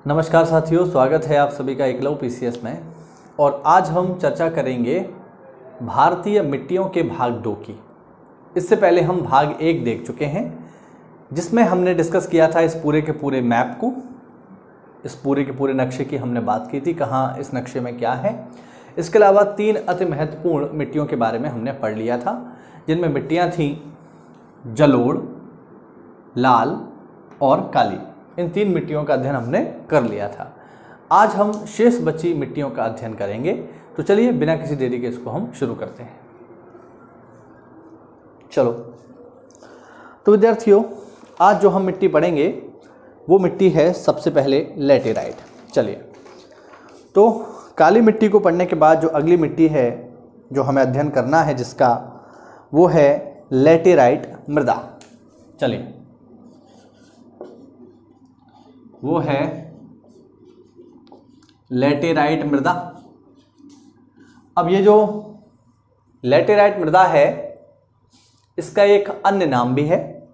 नमस्कार साथियों, स्वागत है आप सभी का एकलव्य पीसीएस में। और आज हम चर्चा करेंगे भारतीय मिट्टियों के भाग 2 की। इससे पहले हम भाग 1 देख चुके हैं, जिसमें हमने डिस्कस किया था इस पूरे के पूरे मैप को, इस पूरे के पूरे नक्शे की हमने बात की थी, कहाँ इस नक्शे में क्या है। इसके अलावा 3 अति महत्वपूर्ण मिट्टियों के बारे में हमने पढ़ लिया था, जिनमें मिट्टियाँ थीं जलोढ़, लाल और काली। इन 3 मिट्टियों का अध्ययन हमने कर लिया था। आज हम शेष बची मिट्टियों का अध्ययन करेंगे। तो चलिए बिना किसी देरी के इसको हम शुरू करते हैं। चलो, तो विद्यार्थियों, आज जो हम मिट्टी पढ़ेंगे वो मिट्टी है सबसे पहले लैटेराइट। चलिए, तो काली मिट्टी को पढ़ने के बाद जो अगली मिट्टी है जो हमें अध्ययन करना है जिसका, वो है लैटेराइट मृदा। चलिए, वो है लैटेराइट मृदा। अब ये जो लैटेराइट मृदा है, इसका एक अन्य नाम भी है।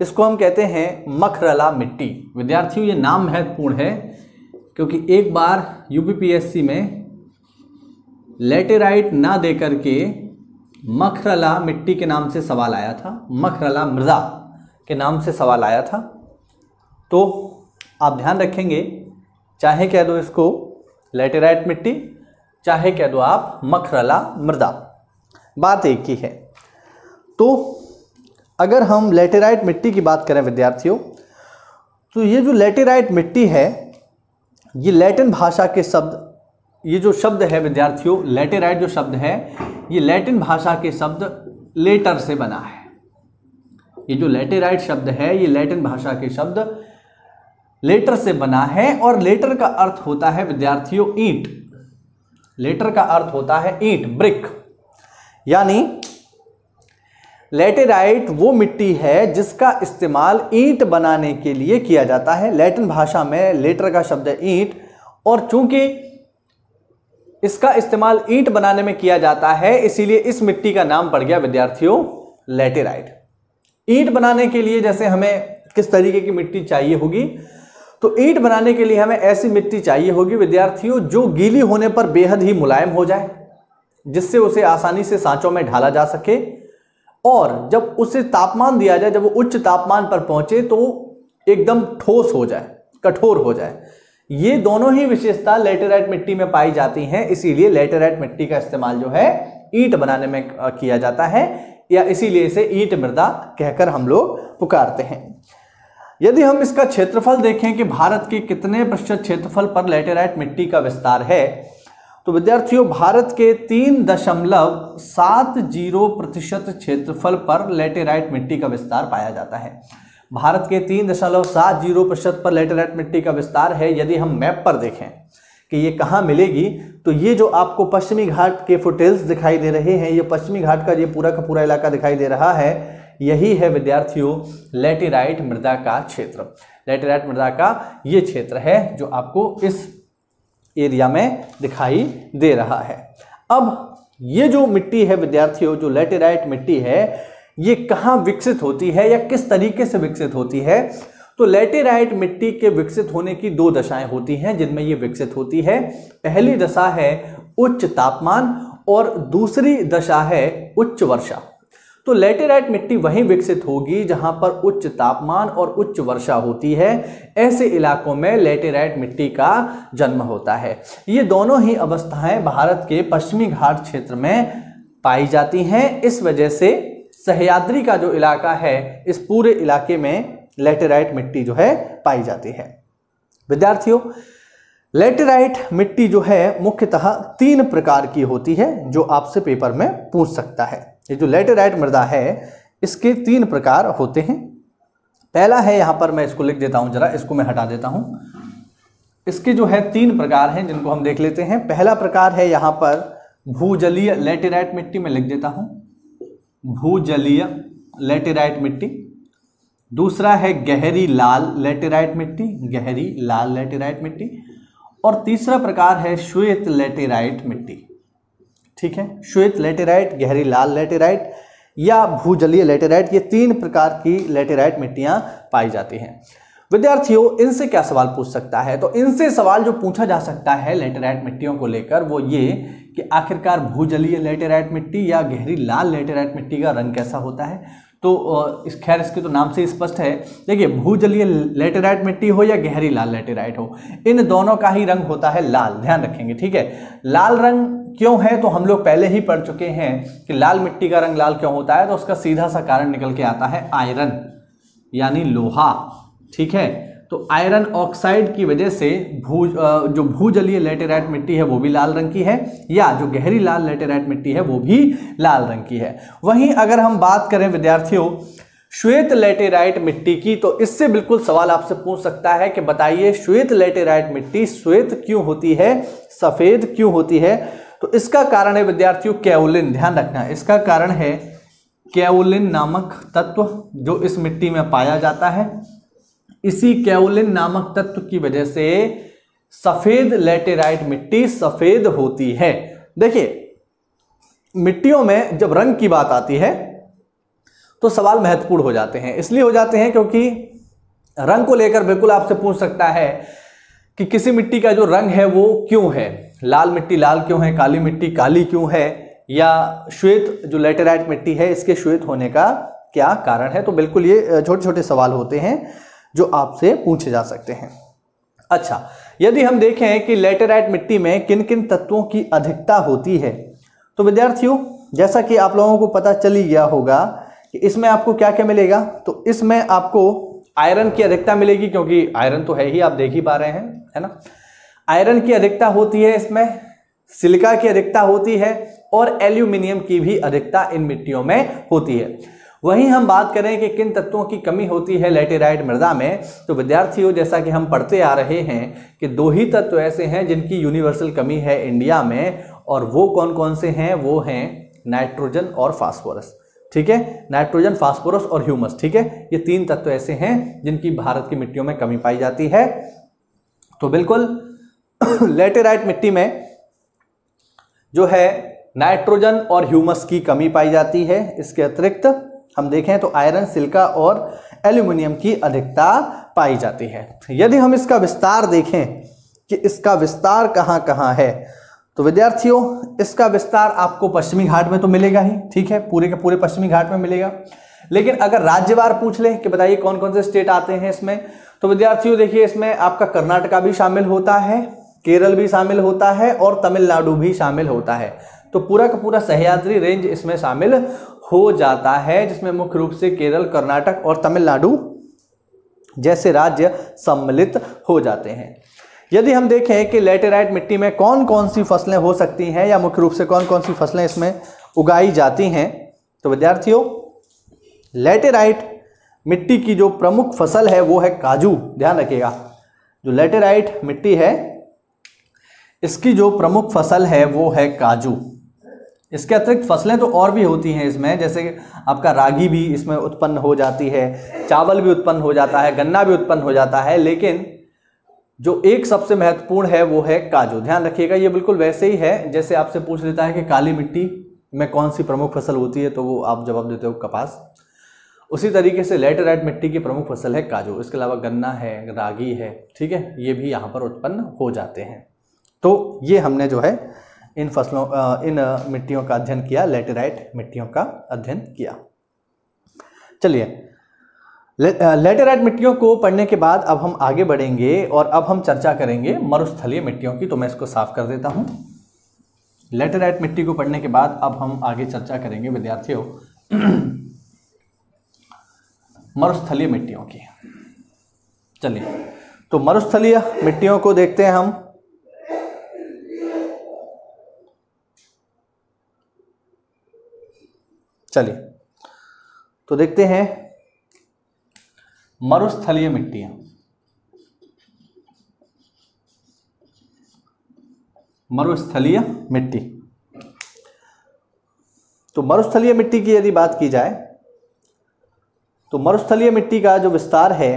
इसको हम कहते हैं मखरला मिट्टी। विद्यार्थियों, ये नाम महत्वपूर्ण है क्योंकि एक बार यूपीपीएससी में लैटेराइट ना दे करके मखरला मिट्टी के नाम से सवाल आया था, मखरला मृदा के नाम से सवाल आया था। तो आप ध्यान रखेंगे, चाहे कह दो इसको लैटेराइट मिट्टी, चाहे कह दो आप मखरला मृदा, बात एक ही है। तो अगर हम लैटेराइट मिट्टी की बात करें विद्यार्थियों, तो ये जो लैटेराइट मिट्टी है, ये लैटिन भाषा के शब्द, ये जो शब्द है विद्यार्थियों, लैटेराइट जो शब्द है, ये लैटिन भाषा के शब्द लेटर से बना है। ये जो लैटेराइट शब्द है, ये लैटिन भाषा के शब्द लेटर से बना है। और लेटर का अर्थ होता है विद्यार्थियों ईंट। लेटर का अर्थ होता है ईंट, ब्रिक। यानी लैटेराइट वो मिट्टी है जिसका इस्तेमाल ईंट बनाने के लिए किया जाता है। लैटिन भाषा में लेटर का शब्द है ईंट, और चूंकि इसका इस्तेमाल ईंट बनाने में किया जाता है, इसीलिए इस मिट्टी का नाम पड़ गया विद्यार्थियों लैटेराइट। ईंट बनाने के लिए जैसे हमें किस तरीके की मिट्टी चाहिए होगी, तो ईंट बनाने के लिए हमें ऐसी मिट्टी चाहिए होगी विद्यार्थियों जो गीली होने पर बेहद ही मुलायम हो जाए, जिससे उसे आसानी से सांचों में ढाला जा सके, और जब उसे तापमान दिया जाए, जब वो उच्च तापमान पर पहुंचे तो एकदम ठोस हो जाए, कठोर हो जाए। ये दोनों ही विशेषता लैटेराइट मिट्टी में पाई जाती हैं। इसीलिए लैटेराइट मिट्टी का इस्तेमाल जो है ईंट बनाने में किया जाता है, या इसीलिए इसे ईंट मृदा कहकर हम लोग पुकारते हैं। यदि हम इसका क्षेत्रफल देखें कि भारत के कितने प्रतिशत क्षेत्रफल पर लैटेराइट मिट्टी का विस्तार है, तो विद्यार्थियों भारत के 3.70% क्षेत्रफल पर लैटेराइट मिट्टी का विस्तार पाया जाता है। भारत के 3.70% पर लैटेराइट मिट्टी का विस्तार है। यदि हम मैप पर देखें कि ये कहाँ मिलेगी, तो ये जो आपको पश्चिमी घाट के फुटेल्स दिखाई दे रहे हैं, ये पश्चिमी घाट का ये पूरा का पूरा इलाका दिखाई दे रहा है, यही है विद्यार्थियों लैटेराइट मृदा का क्षेत्र। लैटेराइट मृदा का ये क्षेत्र है जो आपको इस एरिया में दिखाई दे रहा है। अब ये जो मिट्टी है विद्यार्थियों, जो लैटेराइट मिट्टी है, ये कहाँ विकसित होती है या किस तरीके से विकसित होती है? तो लैटेराइट मिट्टी के विकसित होने की 2 दशाएं होती हैं जिनमें ये विकसित होती है। पहली दशा है उच्च तापमान और दूसरी दशा है उच्च वर्षा। तो लैटेराइट मिट्टी वहीं विकसित होगी जहां पर उच्च तापमान और उच्च वर्षा होती है। ऐसे इलाकों में लैटेराइट मिट्टी का जन्म होता है। ये दोनों ही अवस्थाएं भारत के पश्चिमी घाट क्षेत्र में पाई जाती हैं। इस वजह से सह्याद्री का जो इलाका है, इस पूरे इलाके में लैटेराइट मिट्टी जो है पाई जाती है। विद्यार्थियों, लैटेराइट मिट्टी जो है मुख्यतः 3 प्रकार की होती है, जो आपसे पेपर में पूछ सकता है। ये जो लैटेराइट मृदा है, इसके 3 प्रकार होते हैं। पहला है, यहां पर मैं इसको लिख देता हूं, जरा इसको मैं हटा देता हूं। इसके जो है 3 प्रकार हैं जिनको हम देख लेते हैं। पहला प्रकार है यहां पर भूजलीय लैटेराइट मिट्टी, में लिख देता हूं भूजलीय लैटेराइट मिट्टी। दूसरा है गहरी लाल लैटेराइट मिट्टी, गहरी लाल लैटेराइट मिट्टी। और तीसरा प्रकार है श्वेत लैटेराइट मिट्टी। ठीक है, श्वेत लैटेराइट, गहरी लाल लैटेराइट या भूजलीय लैटेराइट, ये 3 प्रकार की लैटेराइट मिट्टियां पाई जाती हैं। विद्यार्थियों इनसे क्या सवाल पूछ सकता है? तो इनसे सवाल जो पूछा जा सकता है लेटेराइट मिट्टियों को लेकर वो ये कि आखिरकार भूजलीय लेटेराइट मिट्टी या गहरी लाल लेटेराइट मिट्टी का रंग कैसा होता है। तो खैर इसके तो नाम से स्पष्ट है। देखिए, भूजलीय लेटेराइट मिट्टी हो या गहरी लाल लेटेराइट हो, इन दोनों का ही रंग होता है लाल, ध्यान रखेंगे, ठीक है। लाल रंग क्यों है तो हम लोग पहले ही पढ़ चुके हैं कि लाल मिट्टी का रंग लाल क्यों होता है। तो उसका सीधा सा कारण निकल के आता है आयरन यानी लोहा, ठीक है। तो आयरन ऑक्साइड की वजह से जो भूजलीय लेटेराइट मिट्टी है वो भी लाल रंग की है, या जो गहरी लाल लेटेराइट मिट्टी है वो भी लाल रंग की है। वहीं अगर हम बात करें विद्यार्थियों श्वेत लेटेराइट मिट्टी की, तो इससे बिल्कुल सवाल आपसे पूछ सकता है कि बताइए श्वेत लेटेराइट मिट्टी श्वेत क्यों होती है, सफेद क्यों होती है। तो इसका कारण है विद्यार्थियों कैओलिन, ध्यान रखना, इसका कारण है कैओलिन नामक तत्व जो इस मिट्टी में पाया जाता है। इसी कैओलिन नामक तत्व की वजह से सफेद लेटेराइट मिट्टी सफेद होती है। देखिए, मिट्टियों में जब रंग की बात आती है तो सवाल महत्वपूर्ण हो जाते हैं। इसलिए हो जाते हैं क्योंकि रंग को लेकर बिल्कुल आपसे पूछ सकता है कि किसी मिट्टी का जो रंग है वो क्यों है, लाल मिट्टी लाल क्यों है, काली मिट्टी काली क्यों है, या श्वेत जो लेटेराइट मिट्टी है इसके श्वेत होने का क्या कारण है। तो बिल्कुल ये छोटे छोटे सवाल होते हैं जो आपसे पूछे जा सकते हैं। अच्छा, यदि हम देखें कि लेटेराइट मिट्टी में किन किन तत्वों की अधिकता होती है, तो विद्यार्थियों जैसा कि आप लोगों को पता चल ही गया होगा कि इसमें आपको क्या क्या मिलेगा। तो इसमें आपको आयरन की अधिकता मिलेगी, क्योंकि आयरन तो है ही, आप देख ही पा रहे हैं, है ना। आयरन की अधिकता होती है इसमें, सिलिका की अधिकता होती है और एल्यूमिनियम की भी अधिकता इन मिट्टियों में होती है। वहीं हम बात करें कि किन तत्वों की कमी होती है लेटेराइट मृदा में, तो विद्यार्थियों जैसा कि हम पढ़ते आ रहे हैं कि दो ही तत्व ऐसे हैं जिनकी यूनिवर्सल कमी है इंडिया में, और वो कौन कौन से हैं, वो हैं नाइट्रोजन और फास्फोरस, ठीक है। नाइट्रोजन, फास्फोरस और ह्यूमस, ठीक है। ये तीन तत्व ऐसे हैं जिनकी भारत की मिट्टियों में कमी पाई जाती है। तो बिल्कुल लेटेराइट मिट्टी में जो है नाइट्रोजन और ह्यूमस की कमी पाई जाती है। इसके अतिरिक्त हम देखें तो आयरन, सिलिका और एल्यूमिनियम की अधिकता पाई जाती है। यदि हम इसका विस्तार देखें कि इसका विस्तार कहाँ कहाँ है, तो विद्यार्थियों इसका विस्तार आपको पश्चिमी घाट में तो मिलेगा ही, ठीक है, पूरे के पूरे पश्चिमी घाट में मिलेगा। लेकिन अगर राज्यवार पूछ ले कि बताइए कौन कौन से स्टेट आते हैं इसमें, तो विद्यार्थियों देखिए इसमें आपका कर्नाटका भी शामिल होता है, केरल भी शामिल होता है और तमिलनाडु भी शामिल होता है। तो पूरा का पूरा सह्याद्री रेंज इसमें शामिल हो जाता है, जिसमें मुख्य रूप से केरल, कर्नाटक और तमिलनाडु जैसे राज्य सम्मिलित हो जाते हैं। यदि हम देखें कि लेटेराइट मिट्टी में कौन कौन सी फसलें हो सकती हैं या मुख्य रूप से कौन कौन सी फसलें इसमें उगाई जाती हैं, तो विद्यार्थियों लेटेराइट मिट्टी की जो प्रमुख फसल है वो है काजू। ध्यान रखिएगा, जो लेटेराइट मिट्टी है इसकी जो प्रमुख फसल है वो है काजू। इसके अतिरिक्त फसलें तो और भी होती हैं इसमें, जैसे आपका रागी भी इसमें उत्पन्न हो जाती है, चावल भी उत्पन्न हो जाता है, गन्ना भी उत्पन्न हो जाता है, लेकिन जो एक सबसे महत्वपूर्ण है वो है काजू। ध्यान रखिएगा, ये बिल्कुल वैसे ही है जैसे आपसे पूछ लेता है कि काली मिट्टी में कौन सी प्रमुख फसल होती है, तो वो आप जवाब देते हो कपास। उसी तरीके से लेटेराइट मिट्टी की प्रमुख फसल है काजू। इसके अलावा गन्ना है, रागी है, ठीक है, ये भी यहाँ पर उत्पन्न हो जाते हैं। तो ये हमने जो है इन फसलों इन मिट्टियों का अध्ययन किया, लेटेराइट मिट्टियों का अध्ययन किया। चलिए, लेटेराइट मिट्टियों को पढ़ने के बाद अब हम आगे बढ़ेंगे और अब हम चर्चा करेंगे मरुस्थलीय मिट्टियों की। तो मैं इसको साफ कर देता हूं। लेटेराइट मिट्टी को पढ़ने के बाद अब हम आगे चर्चा करेंगे विद्यार्थियों मरुस्थलीय मिट्टियों की। चलिए, तो मरुस्थलीय मिट्टियों को देखते हैं हम। चलिए, तो देखते हैं मरुस्थलीय मिट्टियां। मरुस्थलीय मिट्टी, तो मरुस्थलीय मिट्टी की यदि बात की जाए तो मरुस्थलीय मिट्टी का जो विस्तार है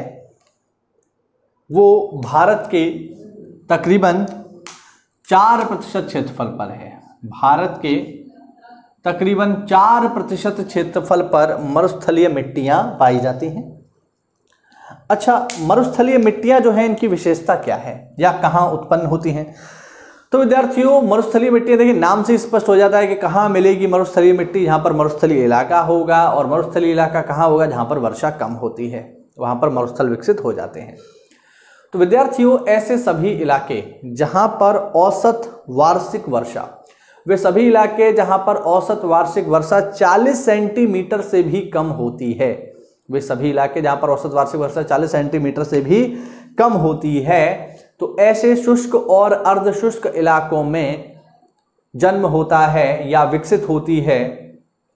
वो भारत के तकरीबन 4% क्षेत्रफल पर है। भारत के तकरीबन 4% क्षेत्रफल पर मरुस्थलीय मिट्टियां पाई जाती हैं। अच्छा, मरुस्थलीय मिट्टियां जो हैं इनकी विशेषता क्या है या कहाँ उत्पन्न होती हैं? तो विद्यार्थियों, मरुस्थलीय मिट्टी देखिए नाम से स्पष्ट हो जाता है कि कहाँ मिलेगी मरुस्थलीय मिट्टी, जहाँ पर मरुस्थलीय इलाका होगा। और मरुस्थलीय इलाका कहाँ होगा? जहाँ पर वर्षा कम होती है, वहाँ पर मरुस्थल विकसित हो जाते हैं। तो विद्यार्थियों, ऐसे सभी इलाके जहाँ पर औसत वार्षिक वर्षा, वे सभी इलाके जहाँ पर औसत वार्षिक वर्षा 40 सेंटीमीटर से भी कम होती है, वे सभी इलाके जहाँ पर औसत वार्षिक वर्षा 40 सेंटीमीटर से भी कम होती है, तो ऐसे शुष्क और अर्ध शुष्क इलाकों में जन्म होता है या विकसित होती है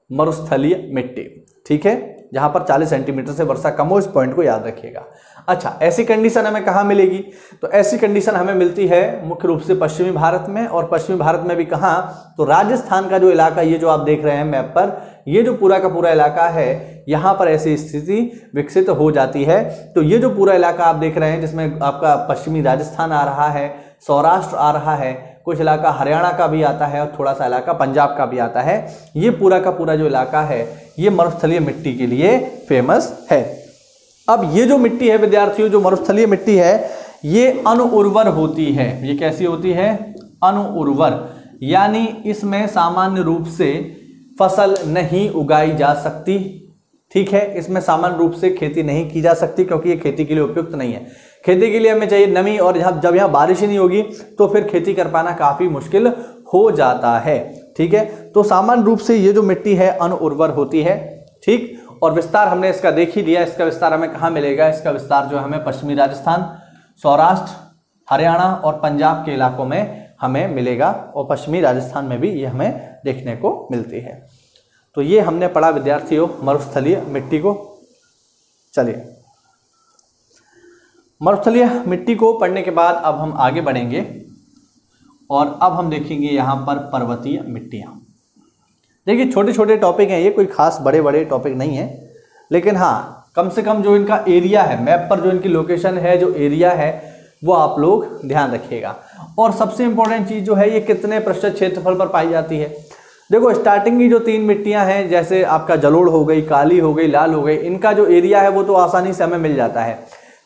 मरुस्थलीय मिट्टी। ठीक है, जहां पर 40 सेंटीमीटर से वर्षा कम हो, इस पॉइंट को याद रखिएगा। अच्छा, ऐसी कंडीशन हमें कहाँ मिलेगी? तो ऐसी कंडीशन हमें मिलती है मुख्य रूप से पश्चिमी भारत में, और पश्चिमी भारत में भी कहाँ? तो राजस्थान का जो इलाका, ये जो आप देख रहे हैं मैप पर, ये जो पूरा का पूरा इलाका है, यहाँ पर ऐसी स्थिति विकसित हो जाती है। तो ये जो पूरा इलाका आप देख रहे हैं, जिसमें आपका पश्चिमी राजस्थान आ रहा है, सौराष्ट्र आ रहा है, कुछ इलाका हरियाणा का भी आता है और थोड़ा सा इलाका पंजाब का भी आता है, ये पूरा का पूरा जो इलाका है ये मरुस्थलीय मिट्टी के लिए फेमस है। अब ये जो मिट्टी है विद्यार्थियों, जो मरुस्थलीय मिट्टी है, ये अनुउर्वर होती है। ये कैसी होती है? अनुउर्वर, यानी इसमें सामान्य रूप से फसल नहीं उगाई जा सकती। ठीक है, इसमें सामान्य रूप से खेती नहीं की जा सकती, क्योंकि ये खेती के लिए उपयुक्त नहीं है। खेती के लिए हमें चाहिए नमी, और जब यहाँ बारिश ही नहीं होगी तो फिर खेती कर पाना काफी मुश्किल हो जाता है। ठीक है, तो सामान्य रूप से ये जो मिट्टी है अनुउर्वर होती है। ठीक, और विस्तार हमने इसका देख ही लिया। इसका विस्तार हमें कहाँ मिलेगा? इसका विस्तार जो हमें पश्चिमी राजस्थान, सौराष्ट्र, हरियाणा और पंजाब के इलाकों में हमें मिलेगा, और पश्चिमी राजस्थान में भी ये हमें देखने को मिलती है। तो ये हमने पढ़ा विद्यार्थियों मरुस्थलीय मिट्टी को। चलिए, मरुस्थलीय मिट्टी को पढ़ने के बाद अब हम आगे बढ़ेंगे और अब हम देखेंगे यहाँ पर पर्वतीय मिट्टियाँ। देखिए, छोटे छोटे टॉपिक हैं ये, कोई खास बड़े बड़े टॉपिक नहीं है, लेकिन हाँ कम से कम जो इनका एरिया है, मैप पर जो इनकी लोकेशन है, जो एरिया है, वो आप लोग ध्यान रखिएगा। और सबसे इंपॉर्टेंट चीज़ जो है, ये कितने प्रतिशत क्षेत्रफल पर पाई जाती है। देखो, स्टार्टिंग की जो 3 मिट्टियां हैं, जैसे आपका जलोढ़ हो गई, काली हो गई, लाल हो गई, इनका जो एरिया है वो तो आसानी से हमें मिल जाता है,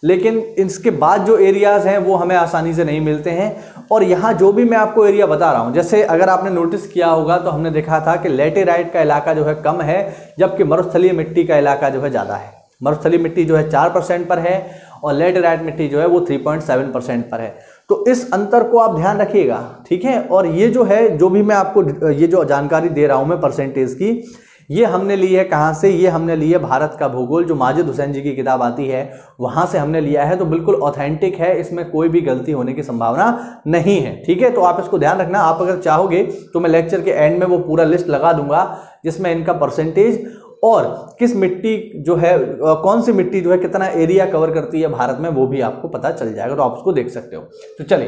लेकिन इसके बाद जो एरियाज हैं वो हमें आसानी से नहीं मिलते हैं। और यहाँ जो भी मैं आपको एरिया बता रहा हूँ, जैसे अगर आपने नोटिस किया होगा तो हमने देखा था कि लैटेराइट का इलाका जो है कम है, जबकि मरुस्थलीय मिट्टी का इलाका जो है ज़्यादा है। मरुस्थलीय मिट्टी जो है 4% पर है और लैटेराइट मिट्टी जो है वो 3.7% पर है। तो इस अंतर को आप ध्यान रखिएगा। ठीक है, और ये जो है, जो भी मैं आपको ये जो जानकारी दे रहा हूँ मैं परसेंटेज की, ये हमने ली है कहाँ से? ये हमने ली है भारत का भूगोल, जो माजिद हुसैन जी की किताब आती है वहाँ से हमने लिया है। तो बिल्कुल ऑथेंटिक है, इसमें कोई भी गलती होने की संभावना नहीं है। ठीक है, तो आप इसको ध्यान रखना। आप अगर चाहोगे तो मैं लेक्चर के एंड में वो पूरा लिस्ट लगा दूंगा, जिसमें इनका परसेंटेज और किस मिट्टी जो है, कौन सी मिट्टी जो है कितना एरिया कवर करती है भारत में, वो भी आपको पता चल जाएगा, तो आप उसको देख सकते हो। तो चलिए,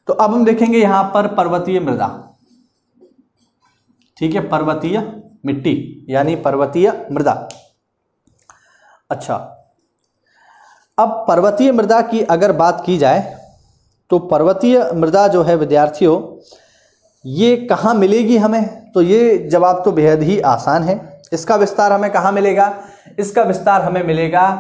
तो अब हम देखेंगे यहाँ पर पर्वतीय मृदा। ठीक है, पर्वतीय मिट्टी यानी पर्वतीय मृदा। अच्छा, अब पर्वतीय मृदा की अगर बात की जाए तो पर्वतीय मृदा जो है विद्यार्थियों, ये कहाँ मिलेगी हमें? तो ये जवाब तो बेहद ही आसान है। इसका विस्तार हमें कहाँ मिलेगा? इसका विस्तार हमें मिलेगा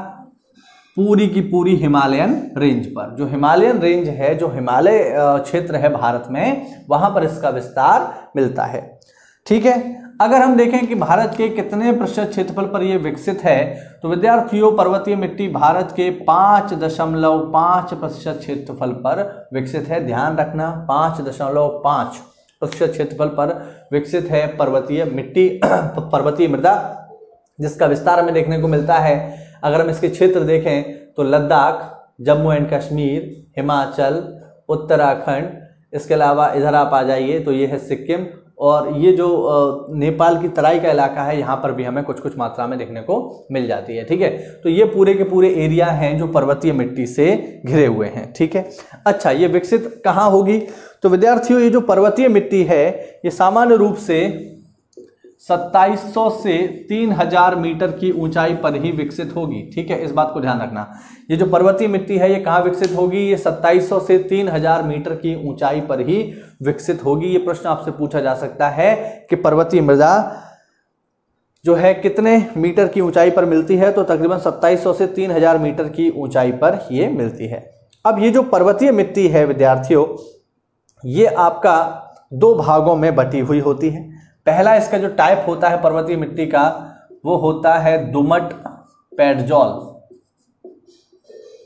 पूरी की पूरी हिमालयन रेंज पर। जो हिमालयन रेंज है, जो हिमालय क्षेत्र है भारत में, वहां पर इसका विस्तार मिलता है। ठीक है, अगर हम देखें कि भारत के कितने प्रतिशत क्षेत्रफल पर यह विकसित है, तो विद्यार्थियों पर्वतीय मिट्टी भारत के 5.5% क्षेत्रफल पर विकसित है। ध्यान रखना, 5.5% क्षेत्रफल पर विकसित है पर्वतीय मिट्टी, पर्वतीय मृदा, जिसका विस्तार हमें देखने को मिलता है। अगर हम इसके क्षेत्र देखें तो लद्दाख, जम्मू एंड कश्मीर, हिमाचल, उत्तराखंड, इसके अलावा इधर आप आ जाइए तो ये है सिक्किम, और ये जो नेपाल की तराई का इलाका है, यहाँ पर भी हमें कुछ कुछ मात्रा में देखने को मिल जाती है। ठीक है, तो ये पूरे के पूरे एरिया हैं जो पर्वतीय मिट्टी से घिरे हुए हैं। ठीक है, अच्छा, ये विकसित कहाँ होगी? तो विद्यार्थियों, ये जो पर्वतीय मिट्टी है ये सामान्य रूप से 2700 से 3000 मीटर की ऊंचाई पर ही विकसित होगी। ठीक है, इस बात को ध्यान रखना। ये जो पर्वतीय मिट्टी है ये कहाँ विकसित होगी? ये 2700 से 3000 मीटर की ऊंचाई पर ही विकसित होगी। ये प्रश्न आपसे पूछा जा सकता है कि पर्वतीय मृदा जो है कितने मीटर की ऊंचाई पर मिलती है, तो तकरीबन 2700 से 3000 मीटर की ऊंचाई पर ये मिलती है। अब ये जो पर्वतीय मिट्टी है विद्यार्थियों, ये आपका दो भागों में बटी हुई होती है। पहला इसका जो टाइप होता है पर्वतीय मिट्टी का, वो होता है दोमट पेडजॉल।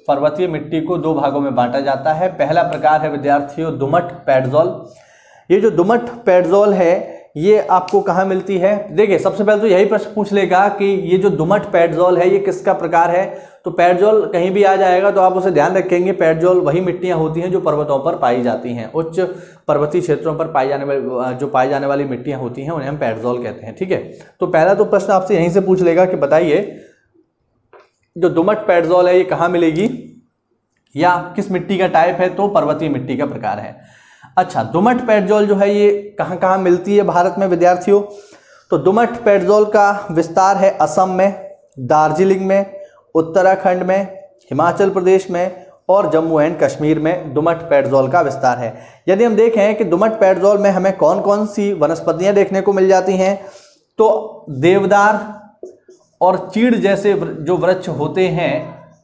पर्वतीय मिट्टी को दो भागों में बांटा जाता है। पहला प्रकार है विद्यार्थियों दोमट पेडजॉल। ये जो दोमट पेडजॉल है ये आपको कहाँ मिलती है? देखिए, सबसे पहले तो यही प्रश्न पूछ लेगा कि ये जो दोमट पेडजॉल है ये किसका प्रकार है। तो पेडजॉल कहीं भी आ जाएगा तो आप उसे ध्यान रखेंगे। पेडजॉल वही मिट्टियां होती हैं जो पर्वतों पर पाई जाती हैं, उच्च पर्वतीय क्षेत्रों पर पाई जाने वाली मिट्टियां होती हैं, उन्हें हम पेडजॉल कहते हैं। ठीक है, तो पहला तो प्रश्न आपसे यहीं से पूछ लेगा कि बताइए जो दोमट पेडजॉल है ये कहाँ मिलेगी या किस मिट्टी का टाइप है? तो पर्वतीय मिट्टी का प्रकार है। अच्छा, दोमट पेडजॉल जो है ये कहाँ कहाँ मिलती है भारत में विद्यार्थियों? तो दोमट पेडजॉल का विस्तार है असम में, दार्जिलिंग में, उत्तराखंड में, हिमाचल प्रदेश में और जम्मू एंड कश्मीर में दोमट पेडजॉल का विस्तार है। यदि हम देखें कि दोमट पेडजॉल में हमें कौन कौन सी वनस्पतियां देखने को मिल जाती हैं, तो देवदार और चीड़ जैसे जो वृक्ष होते हैं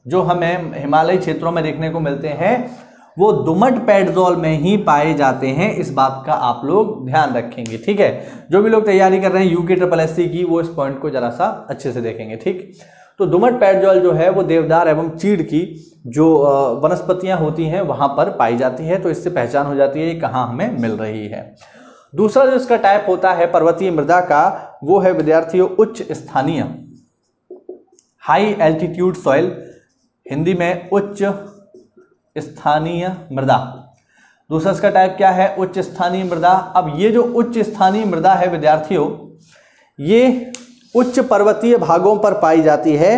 जो हमें हिमालयी क्षेत्रों में देखने को मिलते हैं, वो दोमट पेडजॉल में ही पाए जाते हैं। इस बात का आप लोग ध्यान रखेंगे। ठीक है, जो भी लोग तैयारी कर रहे हैं UKSSC की, वो इस पॉइंट को जरा सा अच्छे से देखेंगे। ठीक, तो दोमट पेडजॉल जो है वो देवदार एवं चीड़ की जो वनस्पतियां होती हैं वहां पर पाई जाती है। तो इससे पहचान हो जाती है ये कहाँ हमें मिल रही है। दूसरा जो इसका टाइप होता है पर्वतीय मृदा का, वो है विद्यार्थियों उच्च स्थानीय, हाई एल्टीट्यूड सॉइल, हिंदी में उच्च स्थानीय मृदा। दूसरा इसका टाइप क्या है? उच्च स्थानीय मृदा। अब ये जो उच्च स्थानीय मृदा है विद्यार्थियों, ये उच्च पर्वतीय भागों पर पाई जाती है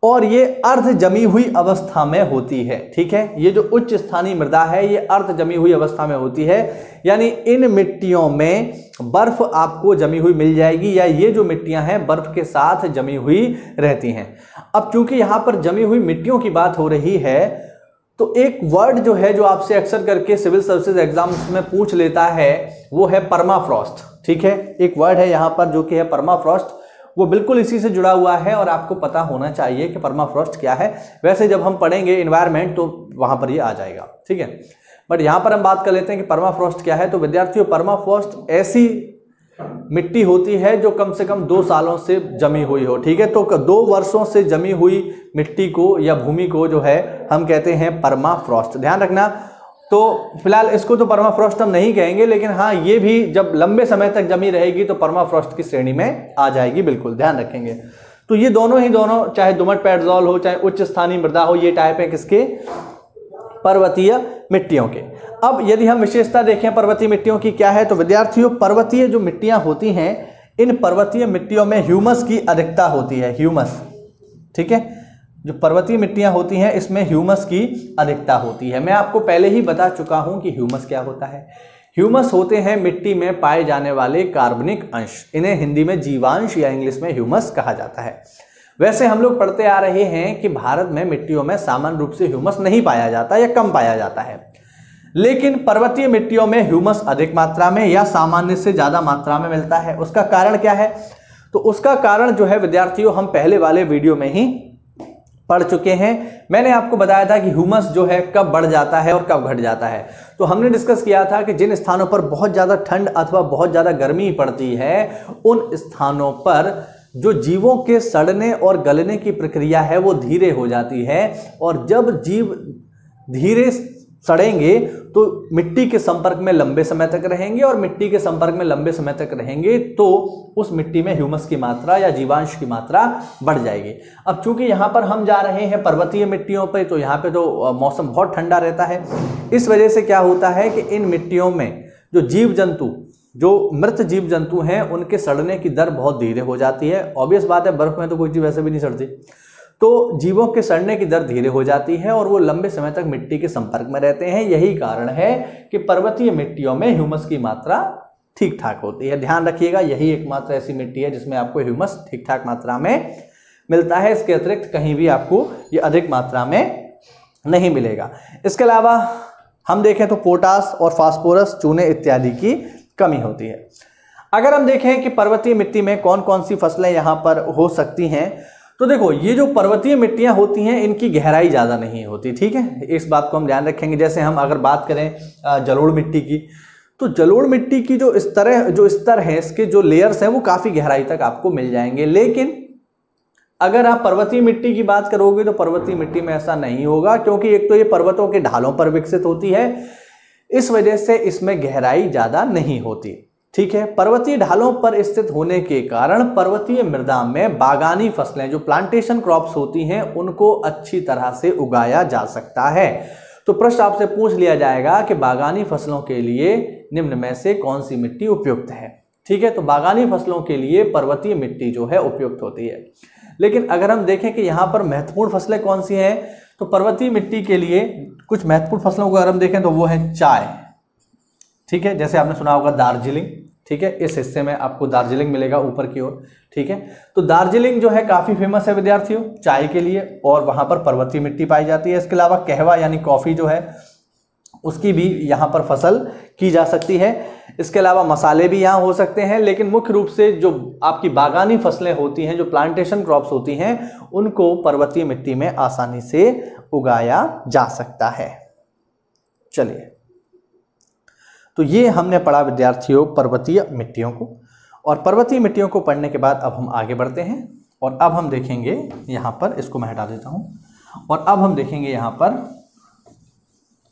और ये अर्ध जमी हुई अवस्था में होती है। ठीक है, ये जो उच्च स्थानीय मृदा है ये अर्ध जमी हुई अवस्था में होती है, यानी इन मिट्टियों में बर्फ आपको जमी हुई मिल जाएगी, या ये जो मिट्टियां हैं बर्फ के साथ जमी हुई रहती हैं। अब चूंकि यहां पर जमी हुई मिट्टियों की बात हो रही है, तो एक वर्ड जो है जो आपसे अक्सर करके सिविल सर्विसेज एग्जाम्स में पूछ लेता है वो है परमाफ्रॉस्ट। ठीक है, एक वर्ड है यहाँ पर जो कि है परमाफ्रॉस्ट, वो बिल्कुल इसी से जुड़ा हुआ है और आपको पता होना चाहिए कि परमाफ्रॉस्ट क्या है। वैसे जब हम पढ़ेंगे एनवायरनमेंट तो वहां पर ये आ जाएगा। ठीक है, बट यहाँ पर हम बात कर लेते हैं कि परमाफ्रॉस्ट क्या है। तो विद्यार्थियों, परमाफ्रॉस्ट ऐसी मिट्टी होती है जो कम से कम 2 सालों से जमी हुई हो। ठीक है, तो 2 वर्षों से जमी हुई मिट्टी को या भूमि को जो है हम कहते हैं परमाफ्रॉस्ट। ध्यान रखना। तो फिलहाल इसको तो परमाफ्रॉस्ट हम नहीं कहेंगे, लेकिन हाँ ये भी जब लंबे समय तक जमी रहेगी तो परमाफ्रॉस्ट की श्रेणी में आ जाएगी। बिल्कुल ध्यान रखेंगे। तो ये दोनों चाहे दोमट पेडजॉल हो चाहे उच्च स्थानीय मृदा हो, ये टाइप है किसके? पर्वतीय मिट्टियों के। अब यदि हम विशेषता देखें पर्वतीय मिट्टियों की क्या है, तो विद्यार्थियों पर्वतीय जो मिट्टियां होती हैं, इन पर्वतीय मिट्टियों में ह्यूमस की अधिकता होती है। ह्यूमस, ठीक है, जो पर्वतीय मिट्टियां होती हैं इसमें ह्यूमस की अधिकता होती है। मैं आपको पहले ही बता चुका हूं कि ह्यूमस क्या होता है। ह्यूमस होते हैं मिट्टी में पाए जाने वाले कार्बनिक अंश, इन्हें हिंदी में जीवांश या इंग्लिश में ह्यूमस कहा जाता है। वैसे हम लोग पढ़ते आ रहे हैं कि भारत में मिट्टियों में सामान्य रूप से ह्यूमस नहीं पाया जाता या कम पाया जाता है, लेकिन पर्वतीय मिट्टियों में ह्यूमस अधिक मात्रा में या सामान्य से ज्यादा मात्रा में मिलता है। उसका कारण क्या है? तो उसका कारण जो है विद्यार्थियों हम पहले वाले वीडियो में ही पढ़ चुके हैं। मैंने आपको बताया था कि ह्यूमस जो है कब बढ़ जाता है और कब घट जाता है। तो हमने डिस्कस किया था कि जिन स्थानों पर बहुत ज्यादा ठंड अथवा बहुत ज्यादा गर्मी पड़ती है उन स्थानों पर जो जीवों के सड़ने और गलने की प्रक्रिया है वो धीरे हो जाती है, और जब जीव धीरे सड़ेंगे तो मिट्टी के संपर्क में लंबे समय तक रहेंगे, और मिट्टी के संपर्क में लंबे समय तक रहेंगे तो उस मिट्टी में ह्यूमस की मात्रा या जीवांश की मात्रा बढ़ जाएगी। अब चूंकि यहाँ पर हम जा रहे हैं पर्वतीय मिट्टियों पे, तो यहाँ पे तो मौसम बहुत ठंडा रहता है। इस वजह से क्या होता है कि इन मिट्टियों में जो जीव जंतु, जो मृत जीव जंतु हैं, उनके सड़ने की दर बहुत धीरे हो जाती है। ऑब्वियस बात है, बर्फ में तो कोई चीज वैसे भी नहीं सड़ती, तो जीवों के सड़ने की दर धीरे हो जाती है और वो लंबे समय तक मिट्टी के संपर्क में रहते हैं। यही कारण है कि पर्वतीय मिट्टियों में ह्यूमस की मात्रा ठीक ठाक होती है। ध्यान रखिएगा, यही एकमात्र ऐसी मिट्टी है जिसमें आपको ह्यूमस ठीक ठाक मात्रा में मिलता है। इसके अतिरिक्त कहीं भी आपको ये अधिक मात्रा में नहीं मिलेगा। इसके अलावा हम देखें तो पोटास और फास्फोरस, चूने इत्यादि की कमी होती है। अगर हम देखें कि पर्वतीय मिट्टी में कौन कौन सी फसलें यहाँ पर हो सकती हैं, तो देखो ये जो पर्वतीय मिट्टियाँ होती हैं इनकी गहराई ज़्यादा नहीं होती, ठीक है, इस बात को हम ध्यान रखेंगे। जैसे हम अगर बात करें जलोढ़ मिट्टी की, तो जलोढ़ मिट्टी की जो स्तर है, इसके जो लेयर्स हैं वो काफ़ी गहराई तक आपको मिल जाएंगे। लेकिन अगर आप पर्वतीय मिट्टी की बात करोगे तो पर्वतीय मिट्टी में ऐसा नहीं होगा, क्योंकि एक तो ये पर्वतों के ढालों पर विकसित होती है, इस वजह से इसमें गहराई ज़्यादा नहीं होती, ठीक है। पर्वतीय ढालों पर स्थित होने के कारण पर्वतीय मृदा में बागानी फसलें, जो प्लांटेशन क्रॉप्स होती हैं, उनको अच्छी तरह से उगाया जा सकता है। तो प्रश्न आपसे पूछ लिया जाएगा कि बागानी फसलों के लिए निम्न में से कौन सी मिट्टी उपयुक्त है, ठीक है। तो बागानी फसलों के लिए पर्वतीय मिट्टी जो है उपयुक्त होती है। लेकिन अगर हम देखें कि यहाँ पर महत्वपूर्ण फसलें कौन सी हैं, तो पर्वतीय मिट्टी के लिए कुछ महत्वपूर्ण फसलों को अगर हम देखें तो वो है चाय, ठीक है। जैसे आपने सुना होगा दार्जिलिंग, ठीक है, इस हिस्से में आपको दार्जिलिंग मिलेगा ऊपर की ओर, ठीक है। तो दार्जिलिंग जो है काफ़ी फेमस है विद्यार्थियों चाय के लिए, और वहाँ पर पर्वतीय मिट्टी पाई जाती है। इसके अलावा कहवा यानी कॉफ़ी जो है उसकी भी यहाँ पर फसल की जा सकती है। इसके अलावा मसाले भी यहाँ हो सकते हैं, लेकिन मुख्य रूप से जो आपकी बागानी फसलें होती हैं, जो प्लांटेशन क्रॉप्स होती हैं, उनको पर्वतीय मिट्टी में आसानी से उगाया जा सकता है। चलिए, तो ये हमने पढ़ा विद्यार्थियों पर्वतीय मिट्टियों को, और पर्वतीय मिट्टियों को पढ़ने के बाद अब हम आगे बढ़ते हैं, और अब हम देखेंगे यहाँ पर, इसको मैं हटा देता हूँ, और अब हम देखेंगे यहाँ पर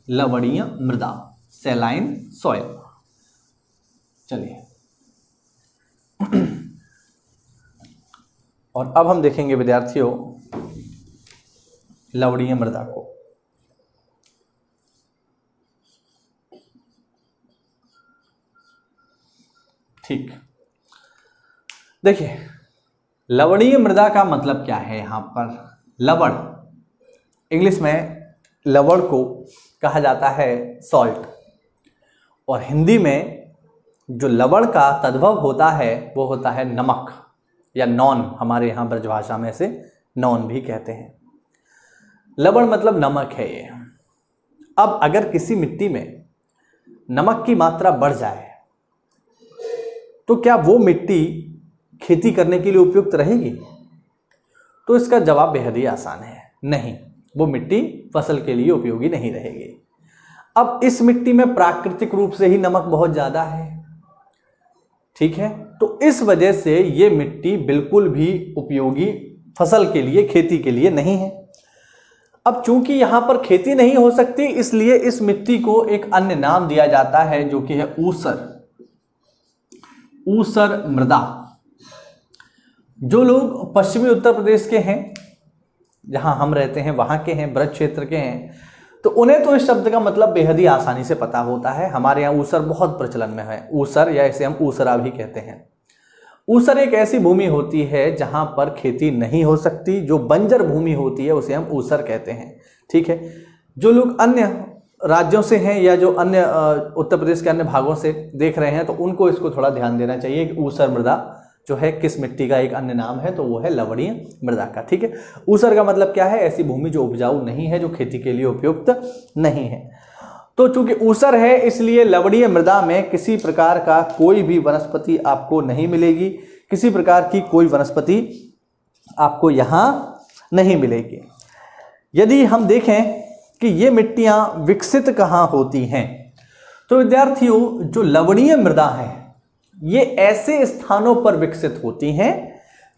लवणीय मृदा, सैलाइन सॉइल। चलिए, और अब हम देखेंगे विद्यार्थियों लवणीय मृदा को। ठीक, देखिए लवणीय मृदा का मतलब क्या है। यहाँ पर लवण, इंग्लिश में लवण को कहा जाता है सॉल्ट, और हिंदी में जो लवण का तद्भव होता है वो होता है नमक या नॉन, हमारे यहाँ ब्रजभाषा में से नॉन भी कहते हैं। लवण मतलब नमक है ये। अब अगर किसी मिट्टी में नमक की मात्रा बढ़ जाए तो क्या वो मिट्टी खेती करने के लिए उपयुक्त रहेगी? तो इसका जवाब बेहद ही आसान है, नहीं, वो मिट्टी फसल के लिए उपयोगी नहीं रहेगी। अब इस मिट्टी में प्राकृतिक रूप से ही नमक बहुत ज़्यादा है, ठीक है, तो इस वजह से ये मिट्टी बिल्कुल भी उपयोगी फसल के लिए, खेती के लिए नहीं है। अब चूंकि यहाँ पर खेती नहीं हो सकती, इसलिए इस मिट्टी को एक अन्य नाम दिया जाता है जो कि है ऊसर, ऊसर मृदा। जो लोग पश्चिमी उत्तर प्रदेश के हैं, जहां हम रहते हैं, वहां के हैं, ब्रज क्षेत्र के हैं, तो उन्हें तो इस शब्द का मतलब बेहद ही आसानी से पता होता है। हमारे यहाँ ऊसर बहुत प्रचलन में है, ऊसर या इसे हम ऊसरा भी कहते हैं। ऊसर एक ऐसी भूमि होती है जहां पर खेती नहीं हो सकती, जो बंजर भूमि होती है उसे हम ऊसर कहते हैं, ठीक है। जो लोग अन्य राज्यों से हैं या जो अन्य उत्तर प्रदेश के अन्य भागों से देख रहे हैं, तो उनको इसको थोड़ा ध्यान देना चाहिए कि ऊसर मृदा जो है किस मिट्टी का एक अन्य नाम है, तो वो है लवणीय मृदा का, ठीक है। ऊसर का मतलब क्या है? ऐसी भूमि जो उपजाऊ नहीं है, जो खेती के लिए उपयुक्त नहीं है। तो चूंकि ऊसर है, इसलिए लवणीय मृदा में किसी प्रकार का कोई भी वनस्पति आपको नहीं मिलेगी, किसी प्रकार की कोई वनस्पति आपको यहाँ नहीं मिलेगी। यदि हम देखें कि ये मिट्टियाँ विकसित कहाँ होती हैं, तो विद्यार्थियों जो लवणीय मृदा है ये ऐसे स्थानों पर विकसित होती हैं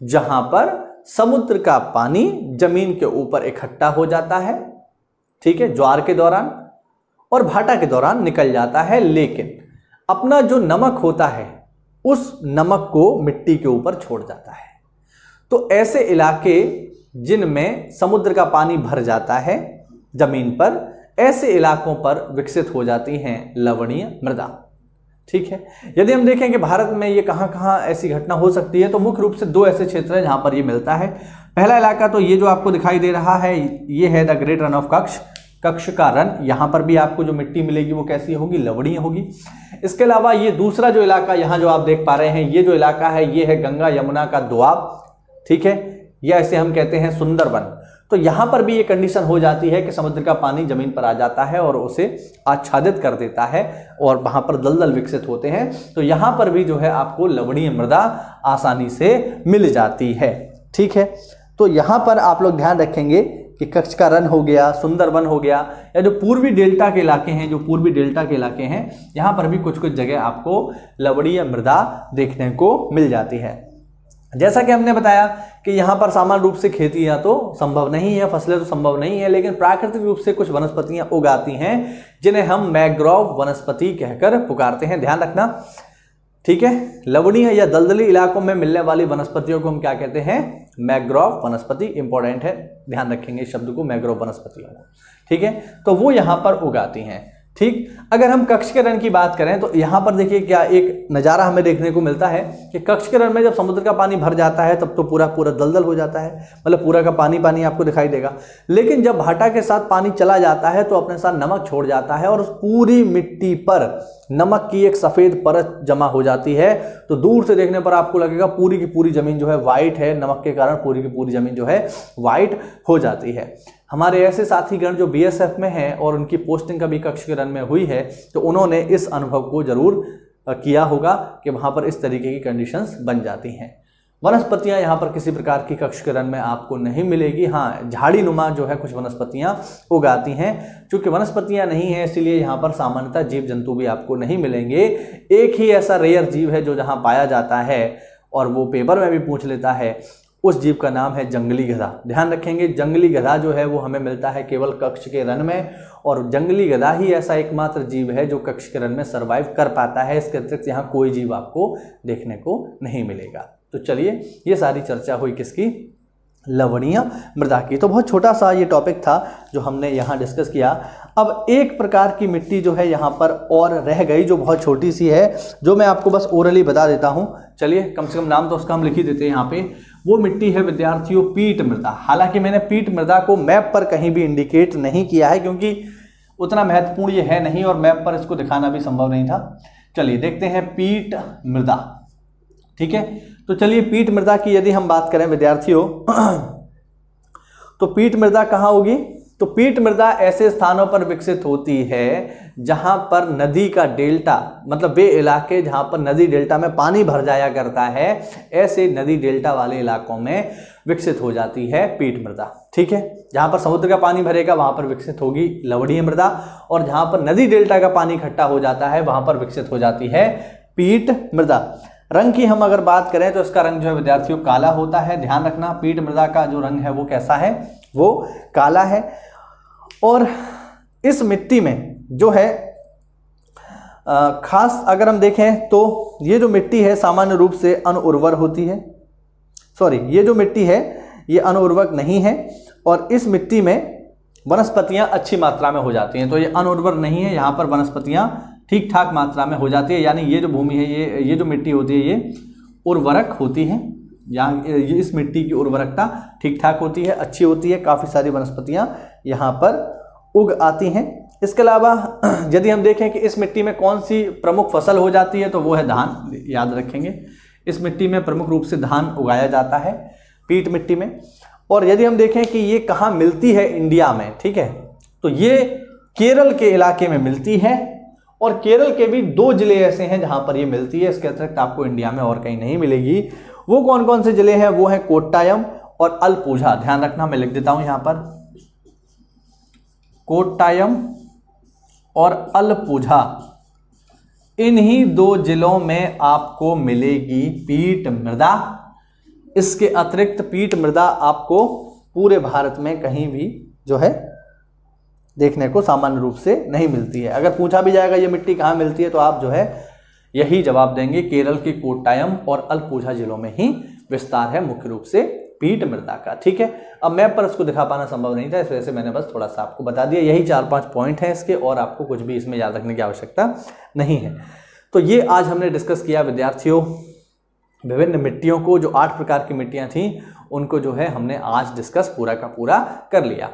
जहां पर समुद्र का पानी जमीन के ऊपर इकट्ठा हो जाता है, ठीक है, ज्वार के दौरान और भाटा के दौरान निकल जाता है, लेकिन अपना जो नमक होता है उस नमक को मिट्टी के ऊपर छोड़ जाता है। तो ऐसे इलाके जिनमें समुद्र का पानी भर जाता है जमीन पर, ऐसे इलाकों पर विकसित हो जाती हैं लवणीय मृदा, ठीक है। यदि हम देखें कि भारत में ये कहाँ कहाँ ऐसी घटना हो सकती है, तो मुख्य रूप से दो ऐसे क्षेत्र हैं जहाँ पर ये मिलता है। पहला इलाका तो ये जो आपको दिखाई दे रहा है, ये है the great run of Kutch, Kutch का रन। यहाँ पर भी आपको जो मिट्टी मिलेगी वो कैसी होगी? लवणीय होगी। इसके अलावा ये दूसरा जो इलाका यहाँ जो आप देख पा रहे हैं, ये जो इलाका है ये है गंगा यमुना का दोआब, ठीक है, या इसे हम कहते हैं सुंदरवन। तो यहाँ पर भी ये कंडीशन हो जाती है कि समुद्र का पानी जमीन पर आ जाता है और उसे आच्छादित कर देता है और वहाँ पर दलदल विकसित होते हैं। तो यहाँ पर भी जो है आपको लवणीय मृदा आसानी से मिल जाती है। ठीक है, तो यहाँ पर आप लोग ध्यान रखेंगे कि कच्छ का रण हो गया, सुंदरबन हो गया, या जो पूर्वी डेल्टा के इलाके हैं, यहाँ पर भी कुछ कुछ जगह आपको लवणीय मृदा देखने को मिल जाती है। जैसा कि हमने बताया कि यहाँ पर सामान्य रूप से खेतियाँ तो संभव नहीं है, फसलें तो संभव नहीं है, लेकिन प्राकृतिक रूप से कुछ वनस्पतियाँ उगाती हैं जिन्हें हम मैंग्रोव वनस्पति कहकर पुकारते हैं। ध्यान रखना, ठीक है। लवणीय या दलदली इलाकों में मिलने वाली वनस्पतियों को हम क्या कहते हैं? मैंग्रोव वनस्पति। इंपॉर्टेंट है, ध्यान रखेंगे इस शब्द को, मैंग्रोव वनस्पतियों को। ठीक है, तो वो यहाँ पर उगाती हैं। ठीक, अगर हम कच्छ के रण की बात करें तो यहाँ पर देखिए क्या एक नज़ारा हमें देखने को मिलता है कि कच्छ के रण में जब समुद्र का पानी भर जाता है तब तो पूरा पूरा दलदल हो जाता है, मतलब पूरा का पानी पानी आपको दिखाई देगा। लेकिन जब भाटा के साथ पानी चला जाता है तो अपने साथ नमक छोड़ जाता है और उस पूरी मिट्टी पर नमक की एक सफ़ेद परत जमा हो जाती है। तो दूर से देखने पर आपको लगेगा पूरी की पूरी ज़मीन जो है वाइट है, नमक के कारण पूरी की पूरी ज़मीन जो है वाइट हो जाती है। हमारे ऐसे साथीगण जो बीएसएफ में हैं और उनकी पोस्टिंग कभी कच्छ के रण में हुई है तो उन्होंने इस अनुभव को जरूर किया होगा कि वहाँ पर इस तरीके की कंडीशंस बन जाती हैं। वनस्पतियाँ यहाँ पर किसी प्रकार की कच्छ के रण में आपको नहीं मिलेगी। हाँ, झाड़ी नुमा जो है कुछ वनस्पतियाँ उगाती हैं। चूँकि वनस्पतियाँ नहीं हैं इसलिए यहाँ पर सामान्यतः जीव जंतु भी आपको नहीं मिलेंगे। एक ही ऐसा रेयर जीव है जो जहाँ पाया जाता है और वो पेपर में भी पूछ लेता है, उस जीव का नाम है जंगली गधा। ध्यान रखेंगे, जंगली गधा जो है वो हमें मिलता है केवल कच्छ के रण में, और जंगली गधा ही ऐसा एकमात्र जीव है जो कच्छ के रण में सर्वाइव कर पाता है। इसके अतिरिक्त यहाँ कोई जीव आपको देखने को नहीं मिलेगा। तो चलिए, ये सारी चर्चा हुई किसकी? लवणीय मृदा की। तो बहुत छोटा सा ये टॉपिक था जो हमने यहाँ डिस्कस किया। अब एक प्रकार की मिट्टी जो है यहाँ पर और रह गई जो बहुत छोटी सी है, जो मैं आपको बस ओरली बता देता हूँ। चलिए, कम से कम नाम तो उसका हम लिख ही देते हैं यहाँ पे। वो मिट्टी है विद्यार्थियों पीट मृदा। हालांकि मैंने पीट मृदा को मैप पर कहीं भी इंडिकेट नहीं किया है क्योंकि उतना महत्वपूर्ण ये है नहीं और मैप पर इसको दिखाना भी संभव नहीं था। चलिए देखते हैं पीट मृदा। ठीक है, तो चलिए पीट मृदा की यदि हम बात करें विद्यार्थियों तो पीट मृदा कहाँ होगी? तो पीट मृदा ऐसे स्थानों पर विकसित होती है जहां पर नदी का डेल्टा, मतलब वे इलाके जहां पर नदी डेल्टा में पानी भर जाया करता है, ऐसे नदी डेल्टा वाले इलाकों में विकसित हो जाती है पीट मृदा। ठीक है, जहां पर समुद्र का पानी भरेगा वहां पर विकसित होगी लवणीय मृदा, और जहां पर नदी डेल्टा का पानी इकट्ठा हो जाता है वहां पर विकसित हो जाती है पीट मृदा। रंग की हम अगर बात करें तो इसका रंग जो है विद्यार्थियों काला होता है। ध्यान रखना, पीट मृदा का जो रंग है वो कैसा है? वो काला है। और इस मिट्टी में जो है खास अगर हम देखें तो ये जो मिट्टी है सामान्य रूप से अनुर्वर होती है। सॉरी, ये जो मिट्टी है ये अनुर्वरक नहीं है और इस मिट्टी में वनस्पतियां अच्छी मात्रा में हो जाती हैं। तो ये अनुर्वर नहीं है, यहाँ पर वनस्पतियां ठीक ठाक मात्रा में हो जाती है। यानी ये जो भूमि है, ये जो मिट्टी होती है ये उर्वरक होती है। यहाँ इस मिट्टी की उर्वरकता ठीक ठाक होती है, अच्छी होती है, काफ़ी सारी वनस्पतियाँ यहाँ पर उग आती हैं। इसके अलावा यदि हम देखें कि इस मिट्टी में कौन सी प्रमुख फसल हो जाती है तो वो है धान। याद रखेंगे, इस मिट्टी में प्रमुख रूप से धान उगाया जाता है पीट मिट्टी में। और यदि हम देखें कि ये कहाँ मिलती है इंडिया में, ठीक है, तो ये केरल के इलाके में मिलती है और केरल के भी 2 जिले ऐसे हैं जहाँ पर ये मिलती है। इसके अतिरिक्त आपको इंडिया में और कहीं नहीं मिलेगी। वो कौन कौन से जिले हैं? वो हैं कोट्टायम और अलपुझा। ध्यान रखना, मैं लिख देता हूँ यहाँ पर, कोट्टायम और अलपुझा, इन्हीं 2 जिलों में आपको मिलेगी पीट मृदा। इसके अतिरिक्त पीट मृदा आपको पूरे भारत में कहीं भी जो है देखने को सामान्य रूप से नहीं मिलती है। अगर पूछा भी जाएगा ये मिट्टी कहाँ मिलती है तो आप जो है यही जवाब देंगे, केरल के कोट्टायम और अलपुझा जिलों में ही विस्तार है मुख्य रूप से पीट मृदा का। ठीक है, अब मैप पर इसको दिखा पाना संभव नहीं था, इस वजह से मैंने बस थोड़ा सा आपको बता दिया। यही 4-5 पॉइंट हैं इसके, और आपको कुछ भी इसमें याद रखने की आवश्यकता नहीं है। तो ये आज हमने डिस्कस किया विद्यार्थियों विभिन्न मिट्टियों को, जो 8 प्रकार की मिट्टियाँ थीं उनको जो है हमने आज डिस्कस पूरा का पूरा कर लिया।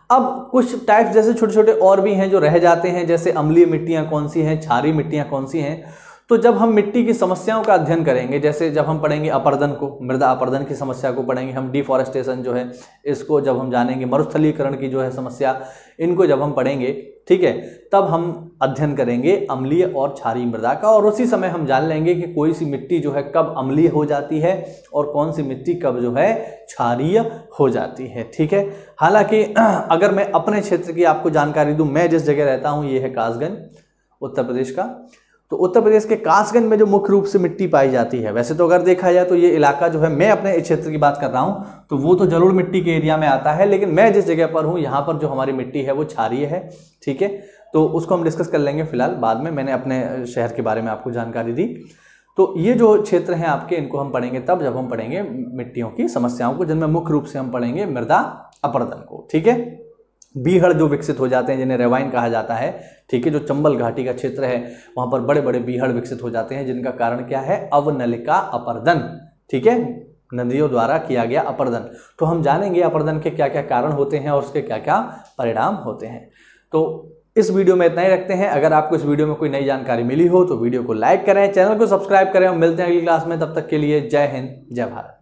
अब कुछ टाइप्स जैसे छोटे छोटे और भी हैं जो रह जाते हैं, जैसे अम्लीय मिट्टियाँ कौन सी हैं, क्षारीय मिट्टियाँ कौन सी हैं। तो जब हम मिट्टी की समस्याओं का अध्ययन करेंगे, जैसे जब हम पढ़ेंगे अपर्दन को, मृदा अपर्दन की समस्या को पढ़ेंगे, हम डिफॉरेस्टेशन जो है इसको जब हम जानेंगे, मरुस्थलीकरण की जो है समस्या, इनको जब हम पढ़ेंगे, ठीक है, तब हम अध्ययन करेंगे अम्लीय और क्षारीय मृदा का, और उसी समय हम जान लेंगे कि कोई सी मिट्टी जो है कब अम्लीय हो जाती है और कौन सी मिट्टी कब जो है क्षारीय हो जाती है। ठीक है, हालांकि अगर मैं अपने क्षेत्र की आपको जानकारी दूं, मैं जिस जगह रहता हूं ये है कासगंज, उत्तर प्रदेश का। तो उत्तर प्रदेश के कासगंज में जो मुख्य रूप से मिट्टी पाई जाती है, वैसे तो अगर देखा जाए तो ये इलाका जो है, मैं अपने क्षेत्र की बात कर रहा हूं तो वो तो जरूर मिट्टी के एरिया में आता है, लेकिन मैं जिस जगह पर हूं यहाँ पर जो हमारी मिट्टी है वो क्षारीय है। ठीक है, तो उसको हम डिस्कस कर लेंगे फिलहाल, बाद में मैंने अपने शहर के बारे में आपको जानकारी दी। तो ये जो क्षेत्र हैं आपके, इनको हम पढ़ेंगे तब जब हम पढ़ेंगे मिट्टियों की समस्याओं को, जिनमें मुख्य रूप से हम पढ़ेंगे मृदा अपरदन को। ठीक है, बीहड़ जो विकसित हो जाते हैं, जिन्हें रेवाइन कहा जाता है, ठीक है, जो चंबल घाटी का क्षेत्र है वहां पर बड़े बड़े बीहड़ विकसित हो जाते हैं, जिनका कारण क्या है, अवनलिका अपरदन। ठीक है, नदियों द्वारा किया गया अपरदन। तो हम जानेंगे अपरदन के क्या क्या कारण होते हैं और उसके क्या क्या परिणाम होते हैं। तो इस वीडियो में इतना ही रखते हैं। अगर आपको इस वीडियो में कोई नई जानकारी मिली हो तो वीडियो को लाइक करें, चैनल को सब्सक्राइब करें, और मिलते हैं अगली क्लास में। तब तक के लिए जय हिंद, जय भारत।